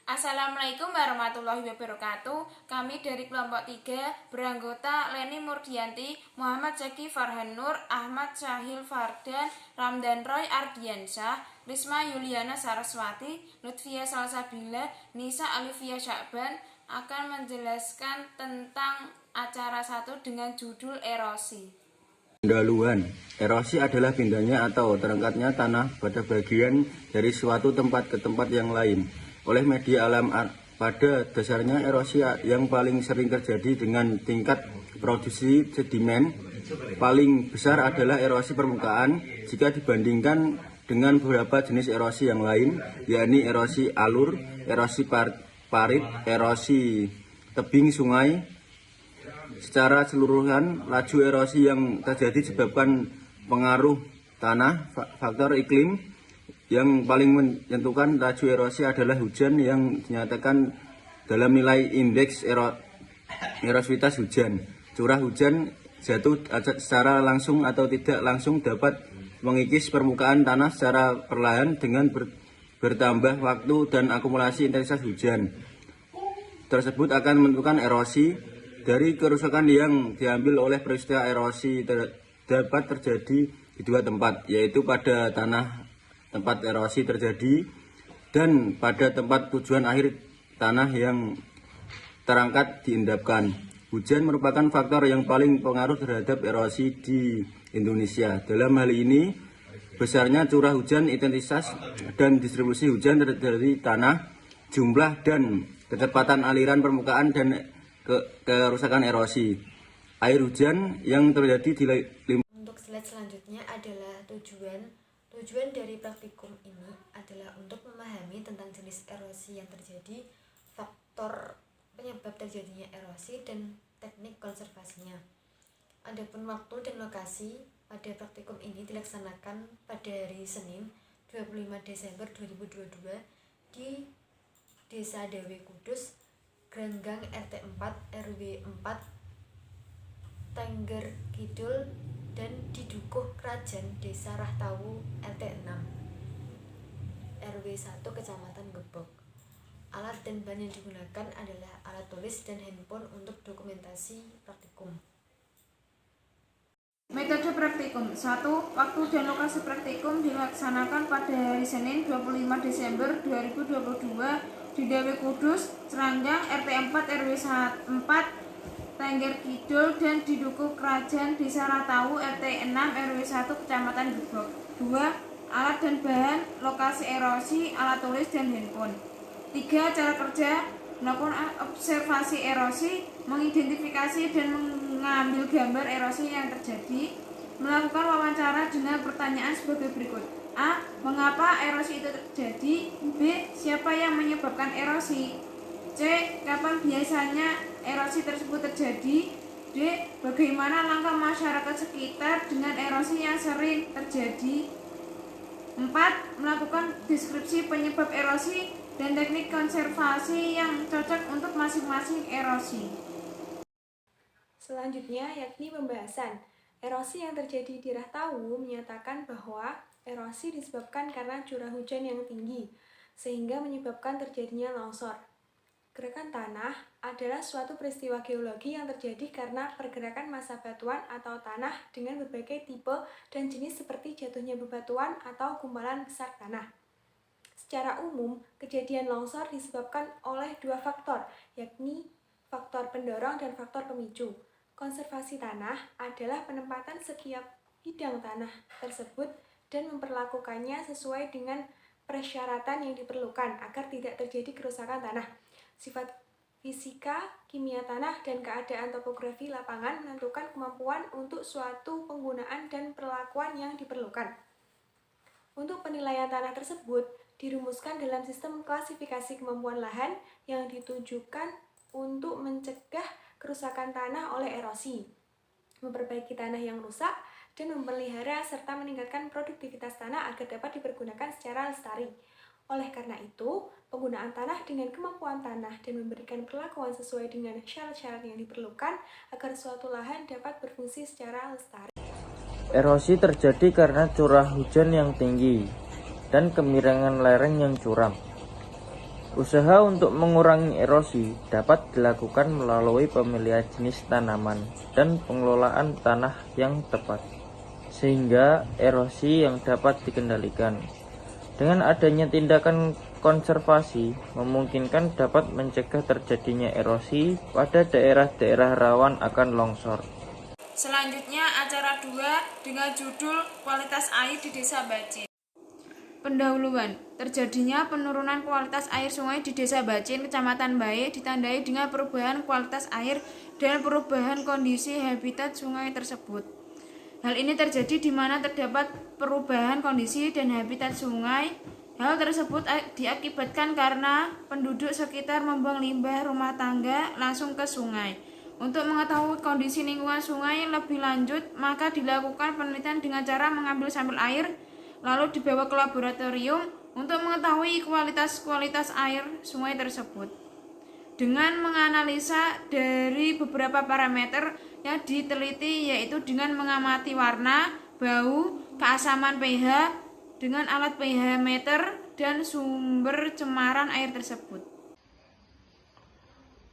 Assalamualaikum warahmatullahi wabarakatuh. Kami dari kelompok 3 beranggota Leni Murdianti, Muhammad Zaki Farhan Nur, Ahmad Syahil Fardan, Ramdan Roy Ardiansyah, Risma Yuliana Saraswati, Lutfia Salsabila, Nisa Alifia Syakban akan menjelaskan tentang acara 1 dengan judul erosi. Pendahuluan. Erosi adalah pindahnya atau terangkatnya tanah pada bagian dari suatu tempat ke tempat yang lain oleh media alam. Pada dasarnya erosi yang paling sering terjadi dengan tingkat produksi sedimen paling besar adalah erosi permukaan jika dibandingkan dengan beberapa jenis erosi yang lain, yakni erosi alur, erosi parit, erosi tebing sungai. Secara keseluruhan, laju erosi yang terjadi disebabkan pengaruh tanah, faktor iklim. Yang paling menentukan laju erosi adalah hujan yang dinyatakan dalam nilai indeks erosivitas hujan. Curah hujan jatuh secara langsung atau tidak langsung dapat mengikis permukaan tanah secara perlahan dengan bertambah waktu dan akumulasi intensitas hujan. Tersebut akan menentukan erosi. Dari kerusakan yang diambil oleh peristiwa erosi dapat terjadi di dua tempat, yaitu pada tanah tempat erosi terjadi dan pada tempat tujuan akhir tanah yang terangkat diendapkan. Hujan merupakan faktor yang paling pengaruh terhadap erosi di Indonesia. Dalam hal ini, besarnya curah hujan, intensitas dan distribusi hujan dari tanah, jumlah dan kecepatan aliran permukaan dan kerusakan erosi. Air hujan yang terjadi di Untuk slide selanjutnya adalah Tujuan dari praktikum ini adalah untuk memahami tentang jenis erosi yang terjadi, faktor penyebab terjadinya erosi, dan teknik konservasinya. Adapun waktu dan lokasi pada praktikum ini dilaksanakan pada hari Senin 25 Desember 2022 di Desa Dawe Kudus, Granggang RT 4 RW 4 Tengger Kidul, dan di Dukuh Krajan Desa Rahtawu RT 6 RW 1 Kecamatan Gebog. Alat dan bahan yang digunakan adalah alat tulis dan handphone untuk dokumentasi praktikum. Metode praktikum 1. Waktu dan lokasi praktikum dilaksanakan pada hari Senin 25 Desember 2022 di Dawe Kudus, Seranggang RT 4 RW 4 Tengger Kidul, dan di Dukuh Krajan Desa Rahtawu RT 6 RW 1 Kecamatan Gebog. 2. Alat dan bahan, lokasi erosi, alat tulis dan handphone. 3. Cara kerja, melakukan observasi erosi, mengidentifikasi dan mengambil gambar erosi yang terjadi, melakukan wawancara dengan pertanyaan sebagai berikut. A. Mengapa erosi itu terjadi? B. Siapa yang menyebabkan erosi? C. Kapan biasanya erosi tersebut terjadi? D. Bagaimana langkah masyarakat sekitar dengan erosi yang sering terjadi? 4. Melakukan deskripsi penyebab erosi dan teknik konservasi yang cocok untuk masing-masing erosi. Selanjutnya yakni pembahasan. Erosi yang terjadi di Rahtawu menyatakan bahwa erosi disebabkan karena curah hujan yang tinggi, sehingga menyebabkan terjadinya longsor. Gerakan tanah adalah suatu peristiwa geologi yang terjadi karena pergerakan massa batuan atau tanah dengan berbagai tipe dan jenis seperti jatuhnya bebatuan atau gumpalan besar tanah. Secara umum, kejadian longsor disebabkan oleh dua faktor, yakni faktor pendorong dan faktor pemicu. Konservasi tanah adalah penempatan setiap bidang tanah tersebut dan memperlakukannya sesuai dengan persyaratan yang diperlukan agar tidak terjadi kerusakan tanah. Sifat fisika, kimia tanah, dan keadaan topografi lapangan menentukan kemampuan untuk suatu penggunaan dan perlakuan yang diperlukan. Untuk penilaian tanah tersebut dirumuskan dalam sistem klasifikasi kemampuan lahan yang ditujukan untuk mencegah kerusakan tanah oleh erosi, memperbaiki tanah yang rusak, dan memelihara serta meningkatkan produktivitas tanah agar dapat dipergunakan secara lestari. Oleh karena itu, penggunaan tanah dengan kemampuan tanah dan memberikan perlakuan sesuai dengan syarat-syarat yang diperlukan agar suatu lahan dapat berfungsi secara lestari. Erosi terjadi karena curah hujan yang tinggi dan kemiringan lereng yang curam. Usaha untuk mengurangi erosi dapat dilakukan melalui pemilihan jenis tanaman dan pengelolaan tanah yang tepat, sehingga erosi yang dapat dikendalikan. Dengan adanya tindakan konservasi, memungkinkan dapat mencegah terjadinya erosi pada daerah-daerah rawan akan longsor. Selanjutnya acara 2 dengan judul Kualitas Air di Desa Bacin. Pendahuluan, terjadinya penurunan kualitas air sungai di Desa Bacin, Kecamatan Bae ditandai dengan perubahan kualitas air dan perubahan kondisi habitat sungai tersebut. Hal ini terjadi di mana terdapat perubahan kondisi dan habitat sungai. Hal tersebut diakibatkan karena penduduk sekitar membuang limbah rumah tangga langsung ke sungai. Untuk mengetahui kondisi lingkungan sungai lebih lanjut, maka dilakukan penelitian dengan cara mengambil sampel air, lalu dibawa ke laboratorium untuk mengetahui kualitas air sungai tersebut. Dengan menganalisa dari beberapa parameter yang diteliti, yaitu dengan mengamati warna, bau, keasaman pH dengan alat pH meter, dan sumber cemaran air tersebut.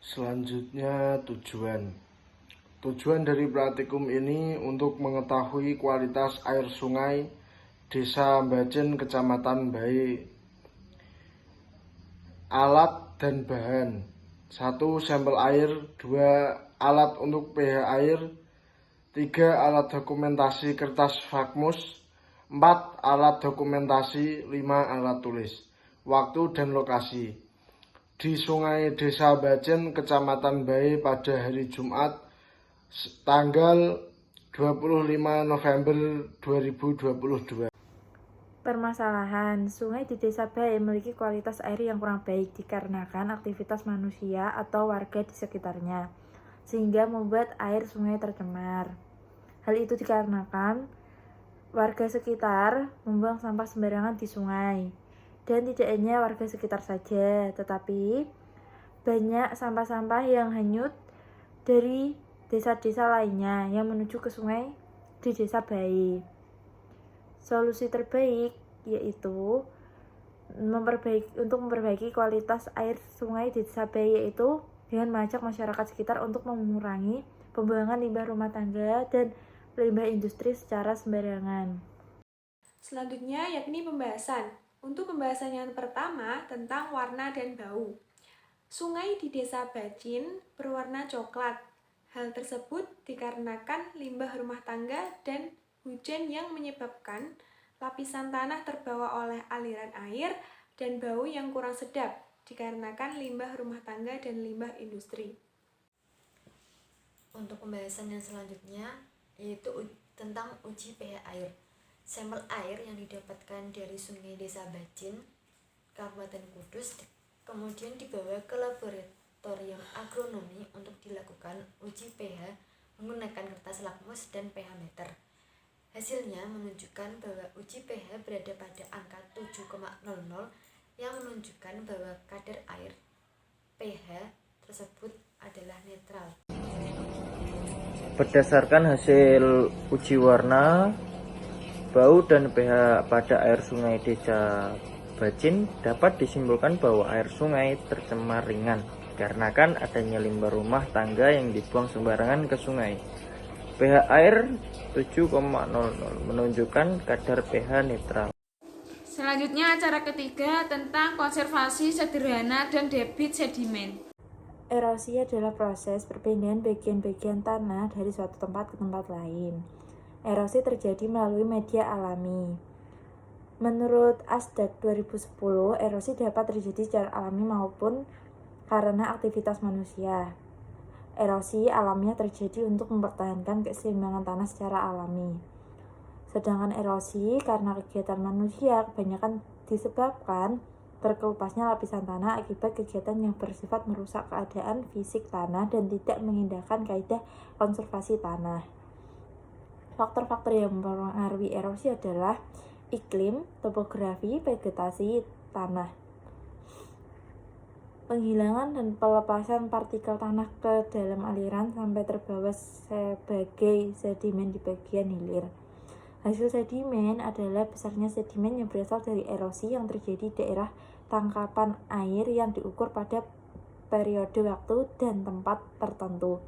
Selanjutnya tujuan dari praktikum ini untuk mengetahui kualitas air sungai Desa Bacin, Kecamatan Bae. Alat dan bahan: 1. Sampel air. 2. Alat untuk pH air. 3. Alat dokumentasi kertas fakmus. 4. Alat dokumentasi. 5. Alat tulis. Waktu dan lokasi: di Sungai Desa Bacin, Kecamatan Bae pada hari Jumat, tanggal 25 November 2022. Permasalahan, sungai di Desa Bae memiliki kualitas air yang kurang baik dikarenakan aktivitas manusia atau warga di sekitarnya, sehingga membuat air sungai tercemar. Hal itu dikarenakan warga sekitar membuang sampah sembarangan di sungai. Dan tidak hanya warga sekitar saja, tetapi banyak sampah-sampah yang hanyut dari desa-desa lainnya yang menuju ke sungai di Desa Bae. Solusi terbaik yaitu untuk memperbaiki kualitas air sungai di Desa Bae, yaitu dengan mengajak masyarakat sekitar untuk mengurangi pembuangan limbah rumah tangga dan limbah industri secara sembarangan. Selanjutnya yakni pembahasan. Untuk pembahasan yang pertama tentang warna dan bau. Sungai di Desa Bacin berwarna coklat. Hal tersebut dikarenakan limbah rumah tangga dan hujan yang menyebabkan lapisan tanah terbawa oleh aliran air, dan bau yang kurang sedap dikarenakan limbah rumah tangga dan limbah industri. Untuk pembahasan yang selanjutnya yaitu tentang uji pH air. Sampel air yang didapatkan dari Sungai Desa Bacin, Kabupaten Kudus, kemudian dibawa ke laboratorium agronomi untuk dilakukan uji pH menggunakan kertas lakmus dan pH meter. Hasilnya menunjukkan bahwa uji pH berada pada angka 7,00 yang menunjukkan bahwa kadar air pH tersebut adalah netral. Berdasarkan hasil uji warna, bau dan pH pada air sungai Desa Bacin, dapat disimpulkan bahwa air sungai tercemar ringan dikarenakan adanya limbah rumah tangga yang dibuang sembarangan ke sungai. pH air 7,00 menunjukkan kadar pH netral. Selanjutnya acara ketiga tentang konservasi sederhana dan debit sedimen. Erosi adalah proses perpindahan bagian-bagian tanah dari suatu tempat ke tempat lain. Erosi terjadi melalui media alami. Menurut ASDAQ 2010, erosi dapat terjadi secara alami maupun karena aktivitas manusia. Erosi alamiah terjadi untuk mempertahankan keseimbangan tanah secara alami. Sedangkan erosi karena kegiatan manusia kebanyakan disebabkan terkelupasnya lapisan tanah akibat kegiatan yang bersifat merusak keadaan fisik tanah dan tidak mengindahkan kaidah konservasi tanah. Faktor-faktor yang mempengaruhi erosi adalah iklim, topografi, vegetasi tanah, penghilangan dan pelepasan partikel tanah ke dalam aliran sampai terbawa sebagai sedimen di bagian hilir. Hasil sedimen adalah besarnya sedimen yang berasal dari erosi yang terjadi di daerah tangkapan air yang diukur pada periode waktu dan tempat tertentu.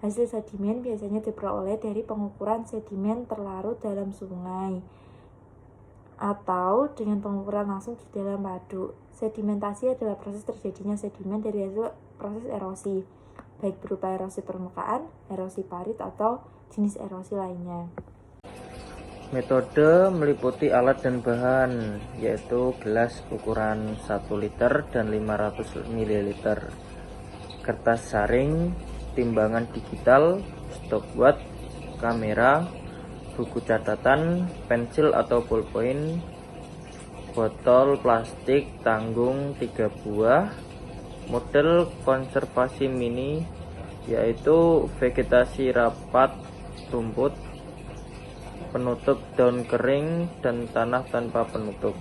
Hasil sedimen biasanya diperoleh dari pengukuran sedimen terlarut dalam sungai atau dengan pengukuran langsung di dalam waduk. Sedimentasi adalah proses terjadinya sedimen dari hasil proses erosi, baik berupa erosi permukaan, erosi parit, atau jenis erosi lainnya. Metode meliputi alat dan bahan, yaitu gelas ukuran 1 liter dan 500 ml, kertas saring, timbangan digital, stopwatch, kamera, buku catatan, pensil atau ballpoint, botol plastik tanggung 3 buah, model konservasi mini, yaitu vegetasi rapat, rumput, penutup daun kering, dan tanah tanpa penutup.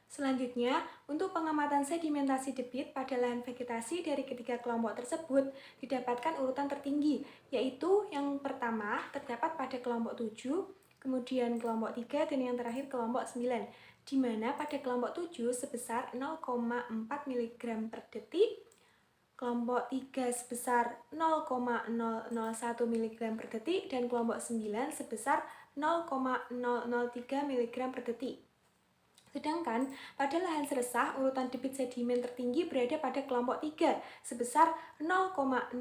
Selanjutnya, untuk pengamatan sedimentasi debit pada lahan vegetasi dari ketiga kelompok tersebut didapatkan urutan tertinggi, yaitu yang pertama terdapat pada kelompok 7, kemudian kelompok 3, dan yang terakhir kelompok 9, di mana pada kelompok 7 sebesar 0,4 mg per detik, kelompok 3 sebesar 0,001 mg per detik, dan kelompok 9 sebesar 0,003 mg per detik. Sedangkan pada lahan seresah, urutan debit sedimen tertinggi berada pada kelompok 3 sebesar 0,0080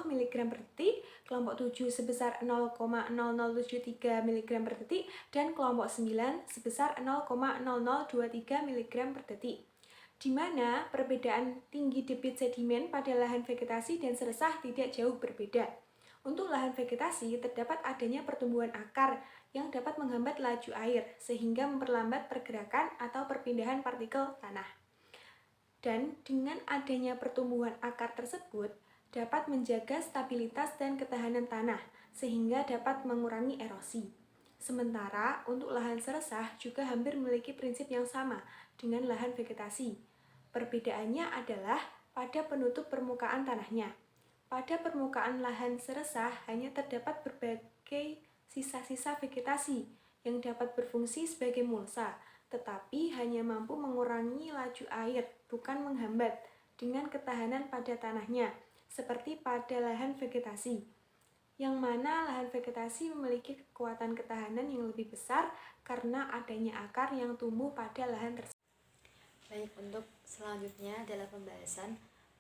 mg per detik, kelompok 7 sebesar 0,0073 mg per detik, dan kelompok 9 sebesar 0,0023 mg per detik. Di mana perbedaan tinggi debit sedimen pada lahan vegetasi dan seresah tidak jauh berbeda. Untuk lahan vegetasi, terdapat adanya pertumbuhan akar yang dapat menghambat laju air, sehingga memperlambat pergerakan atau perpindahan partikel tanah. Dan dengan adanya pertumbuhan akar tersebut, dapat menjaga stabilitas dan ketahanan tanah, sehingga dapat mengurangi erosi. Sementara, untuk lahan seresah juga hampir memiliki prinsip yang sama dengan lahan vegetasi. Perbedaannya adalah pada penutup permukaan tanahnya. Pada permukaan lahan seresah hanya terdapat berbagai sisa-sisa vegetasi yang dapat berfungsi sebagai mulsa, tetapi hanya mampu mengurangi laju air, bukan menghambat, dengan ketahanan pada tanahnya, seperti pada lahan vegetasi. Yang mana lahan vegetasi memiliki kekuatan ketahanan yang lebih besar karena adanya akar yang tumbuh pada lahan tersebut. Baik, untuk selanjutnya adalah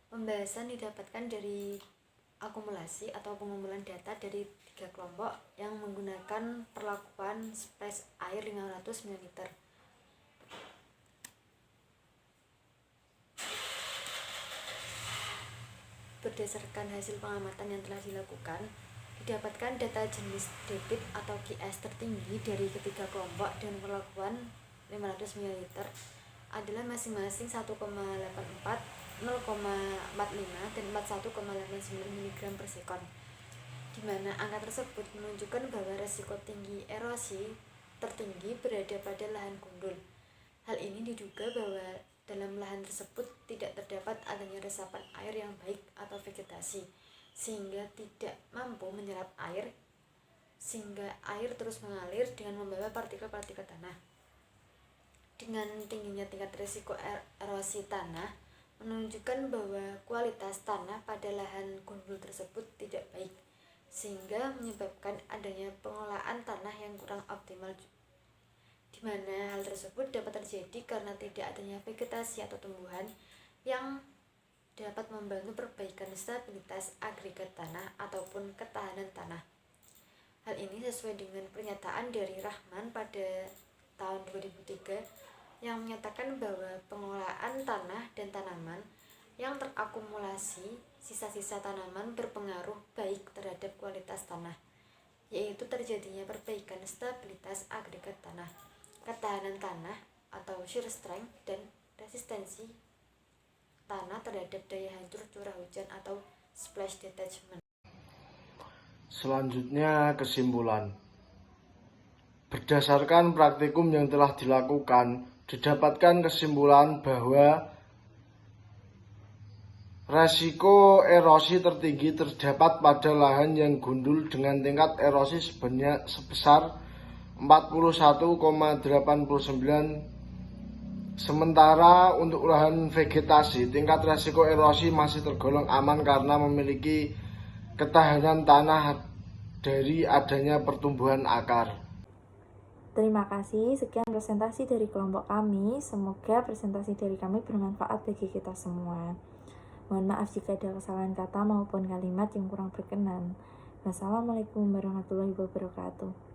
pembahasan didapatkan dari akumulasi atau pengumpulan data dari 3 kelompok yang menggunakan perlakuan splash air 500 ml. Berdasarkan hasil pengamatan yang telah dilakukan, didapatkan data jenis debit atau QS tertinggi dari ketiga kelompok dan perlakuan 500 ml adalah masing-masing 1,84, 0,45 dan 41,89 mg per sekon, di mana angka tersebut menunjukkan bahwa resiko tinggi erosi tertinggi berada pada lahan gundul. Hal ini diduga bahwa dalam lahan tersebut tidak terdapat adanya resapan air yang baik atau vegetasi, sehingga tidak mampu menyerap air, sehingga air terus mengalir dengan membawa partikel-partikel tanah. Dengan tingginya tingkat risiko erosi tanah menunjukkan bahwa kualitas tanah pada lahan gundul tersebut tidak baik, sehingga menyebabkan adanya pengolahan tanah yang kurang optimal, di mana hal tersebut dapat terjadi karena tidak adanya vegetasi atau tumbuhan yang dapat membantu perbaikan stabilitas agregat tanah ataupun ketahanan tanah. Hal ini sesuai dengan pernyataan dari Rahman pada tahun 2003 yang menyatakan bahwa pengolahan tanah dan tanaman yang terakumulasi sisa-sisa tanaman berpengaruh baik terhadap kualitas tanah, yaitu terjadinya perbaikan stabilitas agregat tanah, ketahanan tanah atau shear strength, dan resistensi tanah terhadap daya hancur curah hujan atau splash detachment. Selanjutnya, kesimpulan. Berdasarkan praktikum yang telah dilakukan, didapatkan kesimpulan bahwa resiko erosi tertinggi terdapat pada lahan yang gundul dengan tingkat erosi sebesar 41,89 Sementara untuk lahan vegetasi, tingkat resiko erosi masih tergolong aman karena memiliki ketahanan tanah dari adanya pertumbuhan akar. Terima kasih, sekian presentasi dari kelompok kami. Semoga presentasi dari kami bermanfaat bagi kita semua. Mohon maaf jika ada kesalahan kata maupun kalimat yang kurang berkenan. Wassalamualaikum warahmatullahi wabarakatuh.